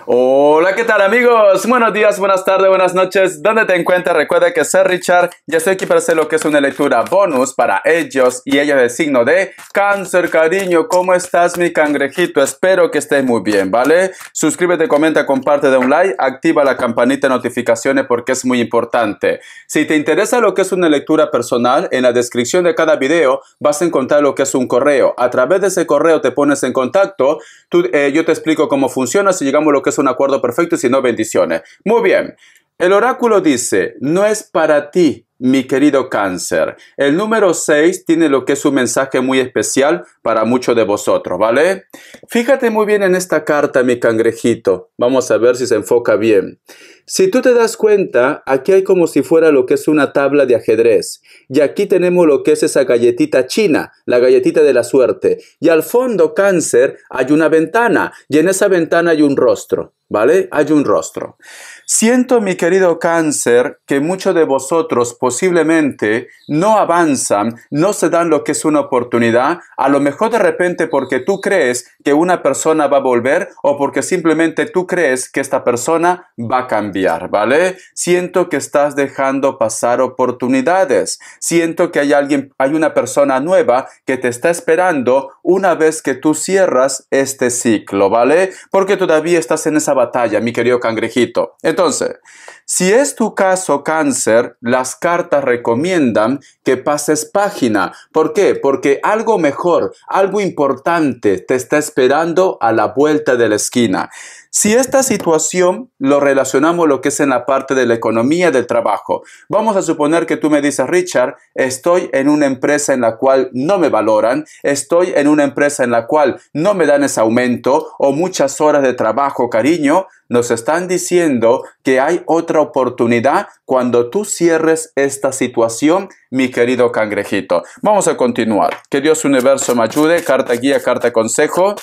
Hola, ¿qué tal amigos? Buenos días, buenas tardes, buenas noches. ¿Dónde te encuentras? Recuerda que soy Richard y estoy aquí para hacer lo que es una lectura bonus para ellos y ellas de signo de cáncer, cariño. ¿Cómo estás, mi cangrejito? Espero que estés muy bien, ¿vale? Suscríbete, comenta, comparte, da un like, activa la campanita de notificaciones porque es muy importante. Si te interesa lo que es una lectura personal, en la descripción de cada video vas a encontrar lo que es un correo. A través de ese correo te pones en contacto. Yo te explico cómo funciona, si llegamos a lo que es un acuerdo perfecto y si no, bendiciones. Muy bien. El oráculo dice, no es para ti, mi querido cáncer. El número 6 tiene lo que es un mensaje muy especial para muchos de vosotros, ¿vale? Fíjate muy bien en esta carta, mi cangrejito. Vamos a ver si se enfoca bien. Si tú te das cuenta, aquí hay como si fuera lo que es una tabla de ajedrez. Y aquí tenemos lo que es esa galletita china, la galletita de la suerte. Y al fondo, cáncer, hay una ventana. Y en esa ventana hay un rostro, ¿vale? Hay un rostro. Siento, mi querido cáncer, que muchos de vosotros posiblemente no avanzan, no se dan lo que es una oportunidad, a lo mejor de repente porque tú crees que una persona va a volver o porque simplemente tú crees que esta persona va a cambiar, ¿vale? Siento que estás dejando pasar oportunidades. Siento que hay una persona nueva que te está esperando una vez que tú cierras este ciclo, ¿vale? Porque todavía estás en esa batalla, mi querido cangrejito. Entonces, si es tu caso, cáncer, las cartas recomiendan que pases página. ¿Por qué? Porque algo mejor, algo importante te está esperando a la vuelta de la esquina. Si esta situación lo relacionamos lo que es en la parte de la economía del trabajo, vamos a suponer que tú me dices, Richard, estoy en una empresa en la cual no me valoran, estoy en una empresa en la cual no me dan ese aumento o muchas horas de trabajo, cariño. Nos están diciendo que hay otra oportunidad cuando tú cierres esta situación, mi querido cangrejito. Vamos a continuar. Que Dios Universo me ayude. Carta guía, carta consejo.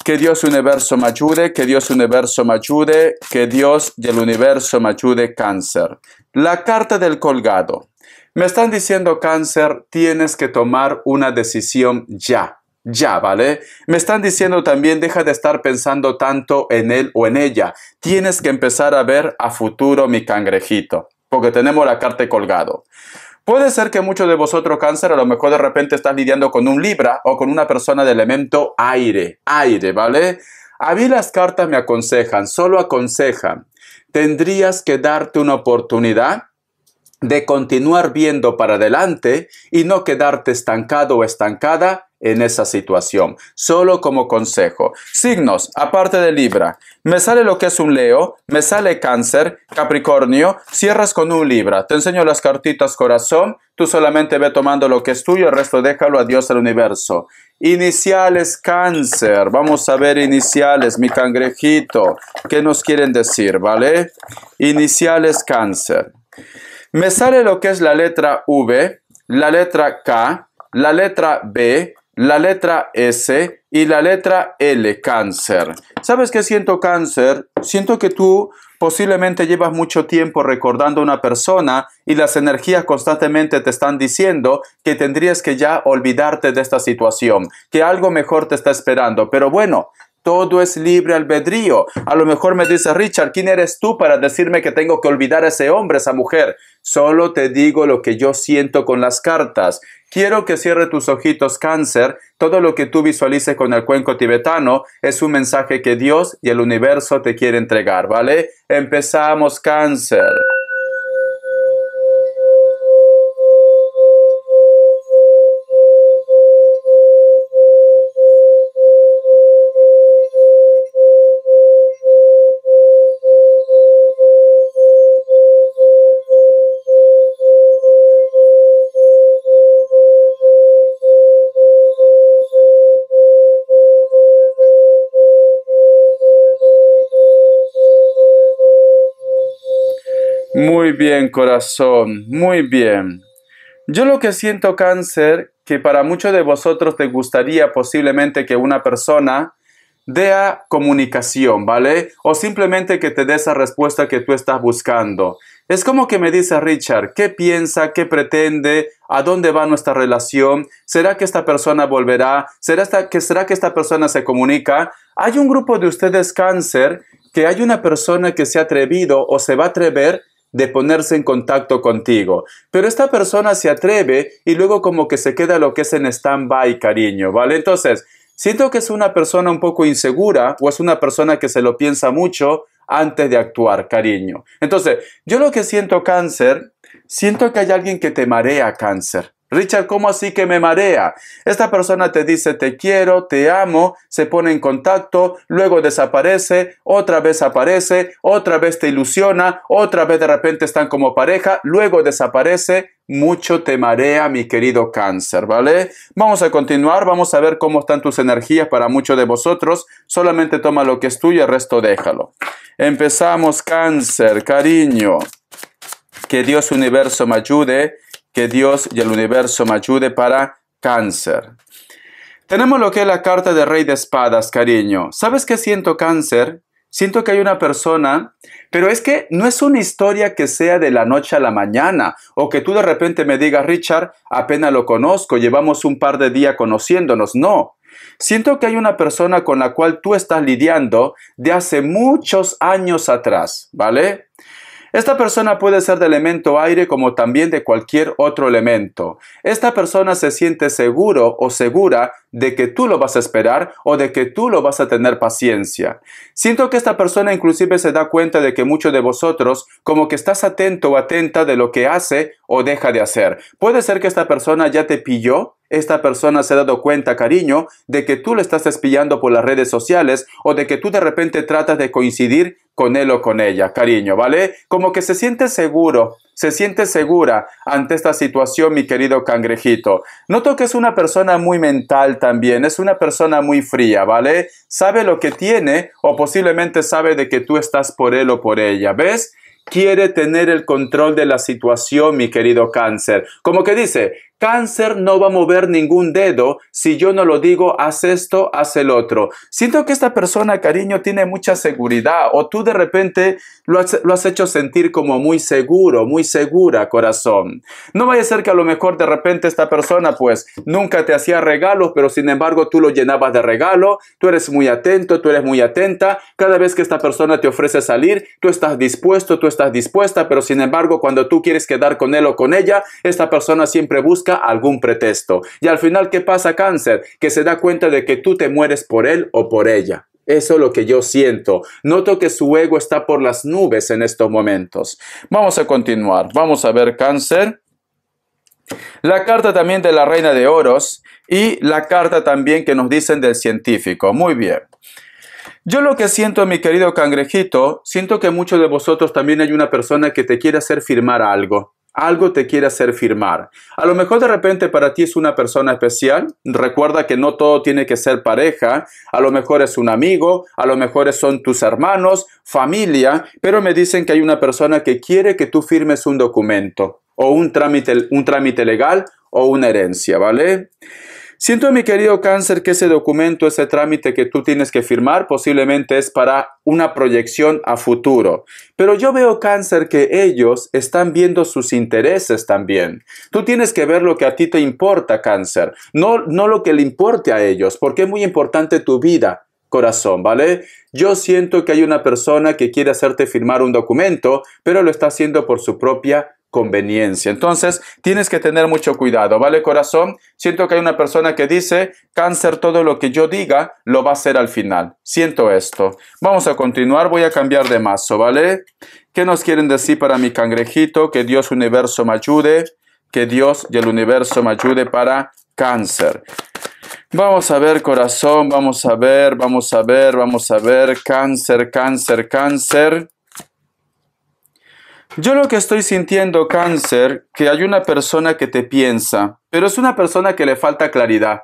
Que Dios Universo me ayude. Que Dios Universo me ayude. Que Dios del Universo me ayude, cáncer. La carta del colgado. Me están diciendo, cáncer, tienes que tomar una decisión ya. Ya, ¿vale? Me están diciendo también, deja de estar pensando tanto en él o en ella. Tienes que empezar a ver a futuro, mi cangrejito, porque tenemos la carta colgado. Puede ser que muchos de vosotros, cáncer, a lo mejor de repente estás lidiando con un Libra o con una persona del elemento aire, ¿vale? A mí las cartas me aconsejan, solo aconsejan. Tendrías que darte una oportunidad de continuar viendo para adelante y no quedarte estancado o estancada en esa situación. Solo como consejo. Signos, aparte de Libra. Me sale lo que es un Leo, me sale Cáncer, Capricornio, cierras con un Libra. Te enseño las cartitas, corazón. Tú solamente ve tomando lo que es tuyo, el resto déjalo a Dios, al universo. Iniciales, Cáncer. Vamos a ver iniciales, mi cangrejito. ¿Qué nos quieren decir, vale? Iniciales, Cáncer. Me sale lo que es la letra V, la letra K, la letra B, la letra S y la letra L, cáncer. ¿Sabes qué siento, cáncer? Siento que tú posiblemente llevas mucho tiempo recordando a una persona y las energías constantemente te están diciendo que tendrías que ya olvidarte de esta situación, que algo mejor te está esperando. Pero bueno, todo es libre albedrío. A lo mejor me dice, Richard, ¿quién eres tú para decirme que tengo que olvidar a ese hombre, a esa mujer? Solo te digo lo que yo siento con las cartas. Quiero que cierre tus ojitos, cáncer. Todo lo que tú visualices con el cuenco tibetano es un mensaje que Dios y el universo te quiere entregar, ¿vale? Empezamos, cáncer. Muy bien, corazón, muy bien. Yo lo que siento, cáncer, que para muchos de vosotros te gustaría posiblemente que una persona dé comunicación, ¿vale? O simplemente que te dé esa respuesta que tú estás buscando. Es como que me dice Richard, ¿qué piensa? ¿Qué pretende? ¿A dónde va nuestra relación? ¿Será que esta persona volverá? ¿Será que esta persona se comunica? Hay un grupo de ustedes cáncer que hay una persona que se ha atrevido o se va a atrever de ponerse en contacto contigo. Pero esta persona se atreve y luego como que se queda lo que es en stand-by, cariño, ¿vale? Entonces, siento que es una persona un poco insegura o es una persona que se lo piensa mucho antes de actuar, cariño. Entonces, yo lo que siento, cáncer, siento que hay alguien que te marea, cáncer. Richard, ¿cómo así que me marea? Esta persona te dice te quiero, te amo, se pone en contacto, luego desaparece, otra vez aparece, otra vez te ilusiona, otra vez de repente están como pareja, luego desaparece. Mucho te marea, mi querido cáncer, ¿vale? Vamos a continuar, vamos a ver cómo están tus energías para muchos de vosotros. Solamente toma lo que es tuyo, el resto déjalo. Empezamos, cáncer, cariño. Que Dios universo me ayude. Que Dios y el universo me ayude para cáncer. Tenemos lo que es la carta de Rey de Espadas, cariño. ¿Sabes qué siento, cáncer? Siento que hay una persona, pero es que no es una historia que sea de la noche a la mañana, o que tú de repente me digas, Richard, apenas lo conozco, llevamos un par de días conociéndonos. No. Siento que hay una persona con la cual tú estás lidiando de hace muchos años atrás, ¿vale? Esta persona puede ser de elemento aire como también de cualquier otro elemento. Esta persona se siente seguro o segura de que tú lo vas a esperar o de que tú lo vas a tener paciencia. Siento que esta persona inclusive se da cuenta de que muchos de vosotros como que estás atento o atenta de lo que hace o deja de hacer. Puede ser que esta persona ya te pilló. Esta persona se ha dado cuenta, cariño, de que tú le estás espiando por las redes sociales o de que tú de repente tratas de coincidir con él o con ella, cariño, ¿vale? Como que se siente seguro, se siente segura ante esta situación, mi querido cangrejito. Noto que es una persona muy mental también, es una persona muy fría, ¿vale? Sabe lo que tiene o posiblemente sabe de que tú estás por él o por ella, ¿ves? Quiere tener el control de la situación, mi querido cáncer. Como que dice, cáncer no va a mover ningún dedo si yo no lo digo, haz esto, haz el otro. Siento que esta persona, cariño, tiene mucha seguridad o tú de repente lo has hecho sentir como muy seguro, muy segura, corazón. No vaya a ser que a lo mejor de repente esta persona pues nunca te hacía regalos, pero sin embargo tú lo llenabas de regalo, tú eres muy atento, tú eres muy atenta. Cada vez que esta persona te ofrece salir, tú estás dispuesto, tú estás dispuesta, pero sin embargo cuando tú quieres quedar con él o con ella, esta persona siempre busca algún pretexto. Y al final, ¿qué pasa, cáncer? Que se da cuenta de que tú te mueres por él o por ella. Eso es lo que yo siento. Noto que su ego está por las nubes en estos momentos. Vamos a continuar. Vamos a ver, cáncer. La carta también de la reina de oros y la carta también que nos dicen del científico. Muy bien. Yo lo que siento, mi querido cangrejito, siento que muchos de vosotros también hay una persona que te quiere hacer firmar algo. Algo te quiere hacer firmar. A lo mejor de repente para ti es una persona especial. Recuerda que no todo tiene que ser pareja. A lo mejor es un amigo, a lo mejor son tus hermanos, familia, pero me dicen que hay una persona que quiere que tú firmes un documento o un trámite legal o una herencia, ¿vale? Siento, mi querido cáncer, que ese documento, ese trámite que tú tienes que firmar posiblemente es para una proyección a futuro. Pero yo veo, cáncer, que ellos están viendo sus intereses también. Tú tienes que ver lo que a ti te importa, cáncer, no lo que le importe a ellos, porque es muy importante tu vida, corazón, ¿vale? Yo siento que hay una persona que quiere hacerte firmar un documento, pero lo está haciendo por su propia conveniencia. Entonces, tienes que tener mucho cuidado, ¿vale, corazón? Siento que hay una persona que dice, cáncer, todo lo que yo diga, lo va a hacer al final. Siento esto. Vamos a continuar, voy a cambiar de mazo, ¿vale? ¿Qué nos quieren decir para mi cangrejito? Que Dios universo me ayude, que Dios y el universo me ayude para cáncer. Vamos a ver, corazón, vamos a ver, cáncer, cáncer, cáncer. Yo lo que estoy sintiendo, cáncer, que hay una persona que te piensa, pero es una persona que le falta claridad.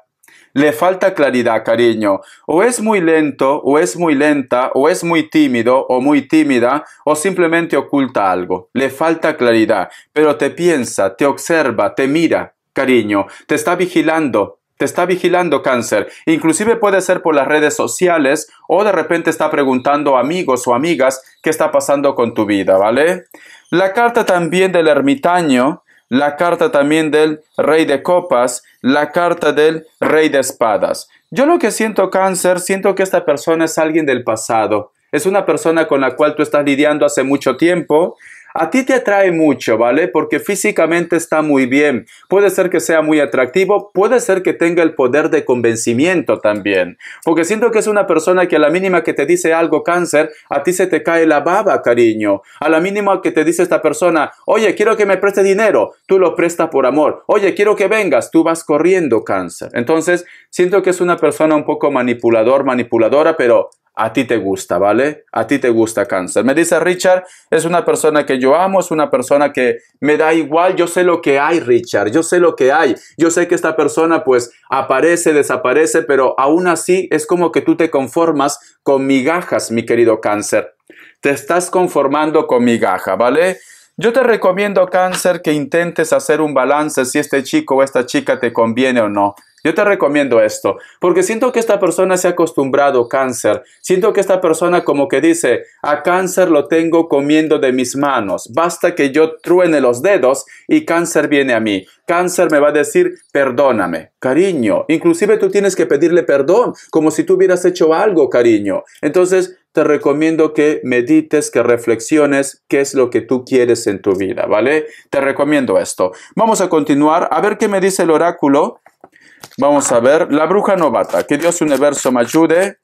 Le falta claridad, cariño. O es muy lento, o es muy lenta, o es muy tímido, o muy tímida, o simplemente oculta algo. Le falta claridad, pero te piensa, te observa, te mira, cariño, te está vigilando. te está vigilando, Cáncer. Inclusive puede ser por las redes sociales o de repente está preguntando a amigos o amigas qué está pasando con tu vida, ¿vale? La carta también del ermitaño, la carta también del rey de copas, la carta del rey de espadas. Yo lo que siento, Cáncer, siento que esta persona es alguien del pasado. Es una persona con la cual tú estás lidiando hace mucho tiempo. A ti te atrae mucho, ¿vale? Porque físicamente está muy bien. Puede ser que sea muy atractivo, puede ser que tenga el poder de convencimiento también. Porque siento que es una persona que a la mínima que te dice algo, Cáncer, a ti se te cae la baba, cariño. A la mínima que te dice esta persona, oye, quiero que me prestes dinero, tú lo prestas por amor. Oye, quiero que vengas, tú vas corriendo, Cáncer. Entonces, siento que es una persona un poco manipuladora, pero a ti te gusta, ¿vale? A ti te gusta, Cáncer. Me dice Richard, es una persona que yo amo, es una persona que me da igual. Yo sé lo que hay, Richard, yo sé lo que hay. Yo sé que esta persona pues aparece, desaparece, pero aún así es como que tú te conformas con migajas, mi querido Cáncer. Te estás conformando con migaja, ¿vale? Yo te recomiendo, Cáncer, que intentes hacer un balance si este chico o esta chica te conviene o no. Yo te recomiendo esto, porque siento que esta persona se ha acostumbrado, Cáncer. Siento que esta persona como que dice, a Cáncer lo tengo comiendo de mis manos. Basta que yo truene los dedos y Cáncer viene a mí. Cáncer me va a decir, perdóname, cariño. Inclusive tú tienes que pedirle perdón, como si tú hubieras hecho algo, cariño. Entonces, te recomiendo que medites, que reflexiones qué es lo que tú quieres en tu vida, ¿vale? Te recomiendo esto. Vamos a continuar, a ver qué me dice el oráculo. Vamos a ver, la bruja novata, que Dios universo me ayude,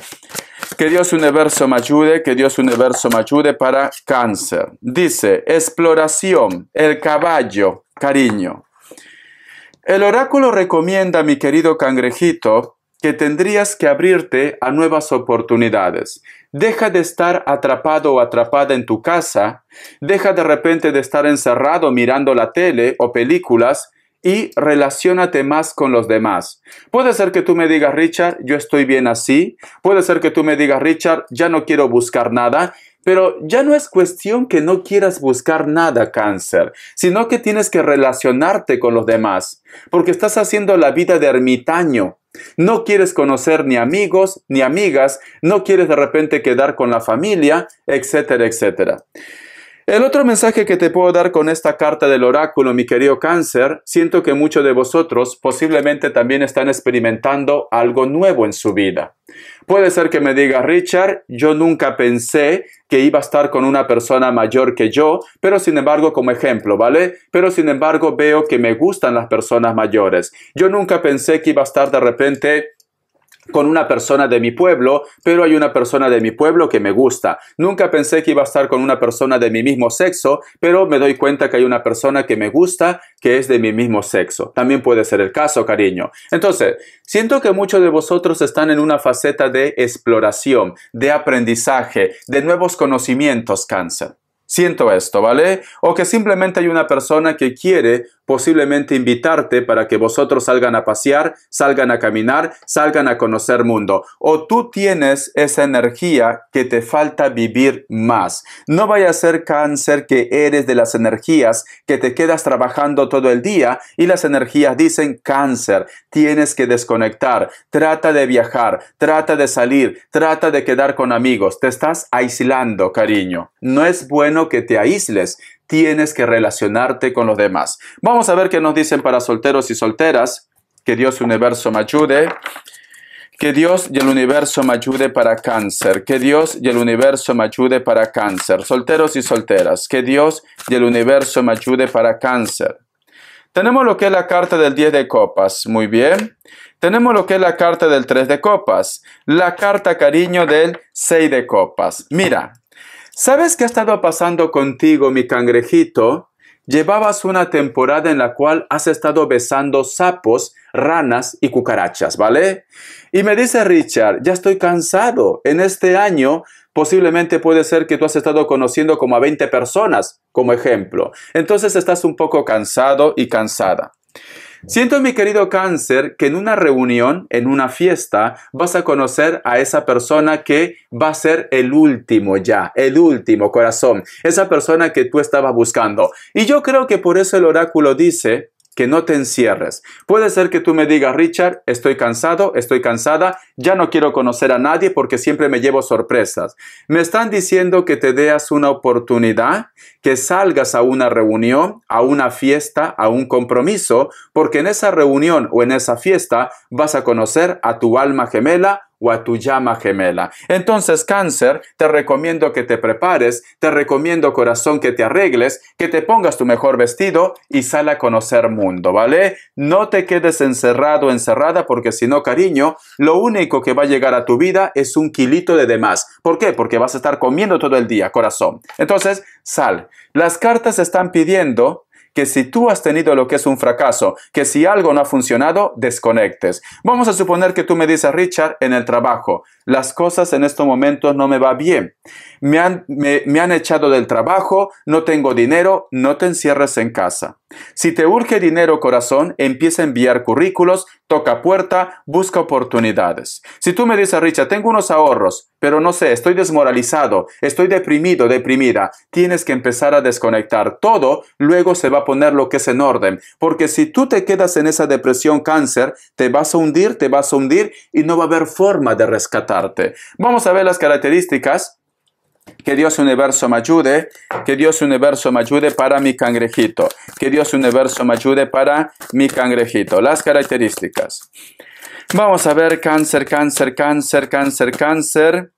que Dios universo me ayude, que Dios universo me ayude para Cáncer. Dice, exploración, el caballo, cariño. El oráculo recomienda, mi querido cangrejito, que tendrías que abrirte a nuevas oportunidades. Deja de estar atrapado o atrapada en tu casa, deja de repente de estar encerrado mirando la tele o películas, y relaciónate más con los demás. Puede ser que tú me digas, Richard, yo estoy bien así. Puede ser que tú me digas, Richard, ya no quiero buscar nada. Pero ya no es cuestión que no quieras buscar nada, Cáncer, sino que tienes que relacionarte con los demás, porque estás haciendo la vida de ermitaño. No quieres conocer ni amigos ni amigas, no quieres de repente quedar con la familia, etcétera, etcétera. El otro mensaje que te puedo dar con esta carta del oráculo, mi querido Cáncer, siento que muchos de vosotros posiblemente también están experimentando algo nuevo en su vida. Puede ser que me diga, Richard, yo nunca pensé que iba a estar con una persona mayor que yo, pero sin embargo, como ejemplo, ¿vale? Pero sin embargo veo que me gustan las personas mayores. Yo nunca pensé que iba a estar de repente con una persona de mi pueblo, pero hay una persona de mi pueblo que me gusta. Nunca pensé que iba a estar con una persona de mi mismo sexo, pero me doy cuenta que hay una persona que me gusta, que es de mi mismo sexo. También puede ser el caso, cariño. Entonces, siento que muchos de vosotros están en una faceta de exploración, de aprendizaje, de nuevos conocimientos, Cáncer. Siento esto, ¿vale? O que simplemente hay una persona que quiere posiblemente invitarte para que vosotros salgan a pasear, salgan a caminar, salgan a conocer mundo. O tú tienes esa energía que te falta vivir más. No vaya a ser, Cáncer, que eres de las energías que te quedas trabajando todo el día y las energías dicen, Cáncer, tienes que desconectar, trata de viajar, trata de salir, trata de quedar con amigos. Te estás aislando, cariño. No es bueno que te aísles. Tienes que relacionarte con los demás. Vamos a ver qué nos dicen para solteros y solteras. Que Dios universo me ayude. Que Dios y el universo me ayude para Cáncer. Que Dios y el universo me ayude para Cáncer. Solteros y solteras. Que Dios y el universo me ayude para Cáncer. Tenemos lo que es la carta del 10 de copas. Muy bien. Tenemos lo que es la carta del 3 de copas. La carta, cariño, del 6 de copas. Mira. ¿Sabes qué ha estado pasando contigo, mi cangrejito? Llevabas una temporada en la cual has estado besando sapos, ranas y cucarachas, ¿vale? Y me dice Richard, ya estoy cansado. En este año posiblemente puede ser que tú has estado conociendo como a 20 personas, como ejemplo. Entonces estás un poco cansado y cansada. Siento, mi querido Cáncer, que en una reunión, en una fiesta, vas a conocer a esa persona que va a ser el último ya, el último, corazón. Esa persona que tú estabas buscando. Y yo creo que por eso el oráculo dice que no te encierres. Puede ser que tú me digas, Richard, estoy cansado, estoy cansada, ya no quiero conocer a nadie porque siempre me llevo sorpresas. Me están diciendo que te des una oportunidad, que salgas a una reunión, a una fiesta, a un compromiso, porque en esa reunión o en esa fiesta vas a conocer a tu alma gemela o a tu llama gemela. Entonces, Cáncer, te recomiendo que te prepares, te recomiendo, corazón, que te arregles, que te pongas tu mejor vestido y sal a conocer mundo, ¿vale? No te quedes encerrado, encerrada, porque si no, cariño, lo único que va a llegar a tu vida es un kilito de demás. ¿Por qué? Porque vas a estar comiendo todo el día, corazón. Entonces, sal. Las cartas están pidiendo que si tú has tenido lo que es un fracaso, que si algo no ha funcionado, desconectes. Vamos a suponer que tú me dices, Richard, en el trabajo, las cosas en estos momentos no me va bien. Me han echado del trabajo, no tengo dinero, no te encierres en casa. Si te urge dinero, corazón, empieza a enviar currículos, toca puerta, busca oportunidades. Si tú me dices, Richard, tengo unos ahorros, pero no sé, estoy desmoralizado, estoy deprimido, deprimida, tienes que empezar a desconectar todo, luego se va a poner lo que es en orden. Porque si tú te quedas en esa depresión, Cáncer, te vas a hundir y no va a haber forma de rescatarte. Vamos a ver las características. Que Dios Universo me ayude, que Dios Universo me ayude para mi cangrejito, que Dios Universo me ayude para mi cangrejito. Las características. Vamos a ver, Cáncer, Cáncer, Cáncer, Cáncer, Cáncer.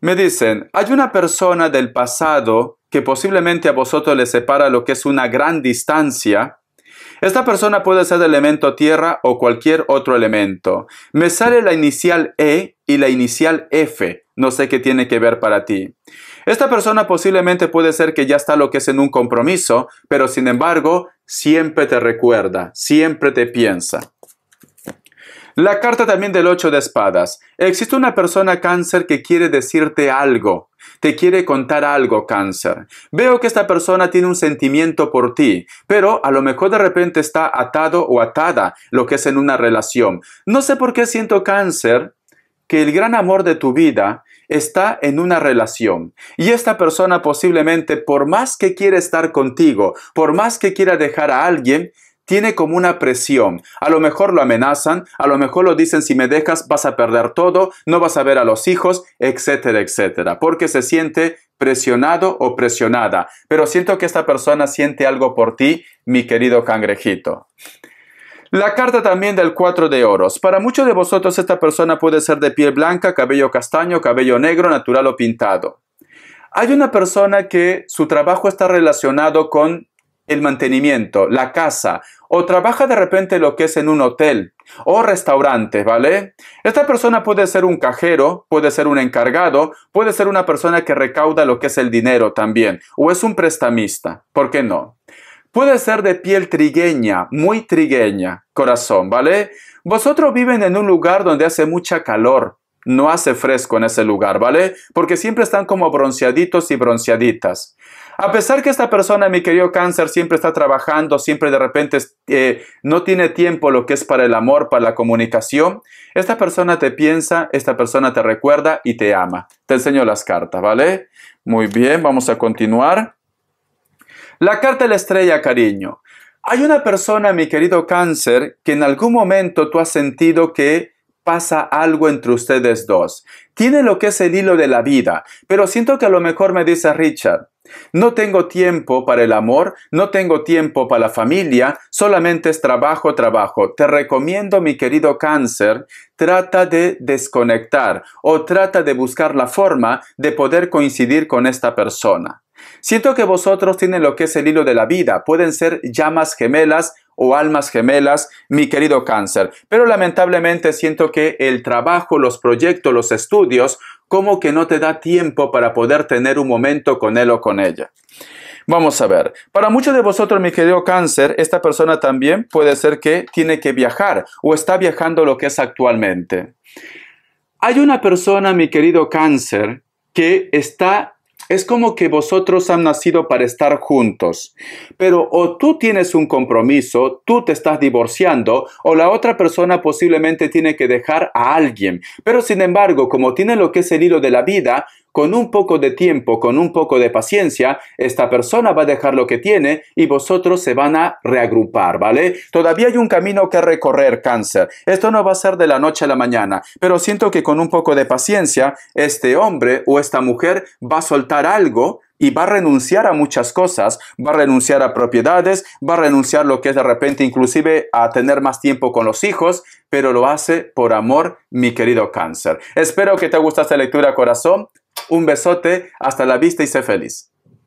Me dicen, hay una persona del pasado que posiblemente a vosotros les separa lo que es una gran distancia. Esta persona puede ser de elemento tierra o cualquier otro elemento. Me sale la inicial E y la inicial F. No sé qué tiene que ver para ti. Esta persona posiblemente puede ser que ya está lo que es en un compromiso, pero sin embargo, siempre te recuerda, siempre te piensa. La carta también del 8 de espadas. Existe una persona, Cáncer, que quiere decirte algo. Te quiere contar algo, Cáncer. Veo que esta persona tiene un sentimiento por ti, pero a lo mejor de repente está atado o atada lo que es en una relación. No sé por qué siento, Cáncer, que el gran amor de tu vida está en una relación. Y esta persona posiblemente, por más que quiera estar contigo, por más que quiera dejar a alguien, tiene como una presión. A lo mejor lo amenazan, a lo mejor lo dicen, si me dejas vas a perder todo, no vas a ver a los hijos, etcétera, etcétera. Porque se siente presionado o presionada. Pero siento que esta persona siente algo por ti, mi querido cangrejito. La carta también del 4 de oros. Para muchos de vosotros esta persona puede ser de piel blanca, cabello castaño, cabello negro, natural o pintado. Hay una persona que su trabajo está relacionado con el mantenimiento, la casa, o trabaja de repente lo que es en un hotel o restaurante, ¿vale? Esta persona puede ser un cajero, puede ser un encargado, puede ser una persona que recauda lo que es el dinero también, o es un prestamista, ¿por qué no? Puede ser de piel trigueña, muy trigueña, corazón, ¿vale? Vosotros viven en un lugar donde hace mucha calor, no hace fresco en ese lugar, ¿vale? Porque siempre están como bronceaditos y bronceaditas. A pesar que esta persona, mi querido Cáncer, siempre está trabajando, siempre de repente no tiene tiempo lo que es para el amor, para la comunicación, esta persona te piensa, esta persona te recuerda y te ama. Te enseño las cartas, ¿vale? Muy bien, vamos a continuar. La carta de la estrella, cariño. Hay una persona, mi querido Cáncer, que en algún momento tú has sentido que pasa algo entre ustedes dos. Tiene lo que es el hilo de la vida, pero siento que a lo mejor me dice Richard, no tengo tiempo para el amor, no tengo tiempo para la familia, solamente es trabajo, trabajo. Te recomiendo, mi querido Cáncer, trata de desconectar o trata de buscar la forma de poder coincidir con esta persona. Siento que vosotros tienen lo que es el hilo de la vida, pueden ser llamas gemelas o almas gemelas, mi querido Cáncer. Pero lamentablemente siento que el trabajo, los proyectos, los estudios, como que no te da tiempo para poder tener un momento con él o con ella. Vamos a ver. Para muchos de vosotros, mi querido Cáncer, esta persona también puede ser que tiene que viajar o está viajando lo que es actualmente. Hay una persona, mi querido Cáncer, que es como que vosotros han nacido para estar juntos, pero o tú tienes un compromiso, tú te estás divorciando, o la otra persona posiblemente tiene que dejar a alguien. Pero sin embargo, como tiene lo que es el hilo de la vida, con un poco de tiempo, con un poco de paciencia, esta persona va a dejar lo que tiene y vosotros se van a reagrupar, ¿vale? Todavía hay un camino que recorrer, Cáncer. Esto no va a ser de la noche a la mañana, pero siento que con un poco de paciencia, este hombre o esta mujer va a soltar algo y va a renunciar a muchas cosas, va a renunciar a propiedades, va a renunciar lo que es de repente inclusive a tener más tiempo con los hijos, pero lo hace por amor, mi querido Cáncer. Espero que te guste esta lectura, corazón. Un besote, hasta la vista y sé feliz.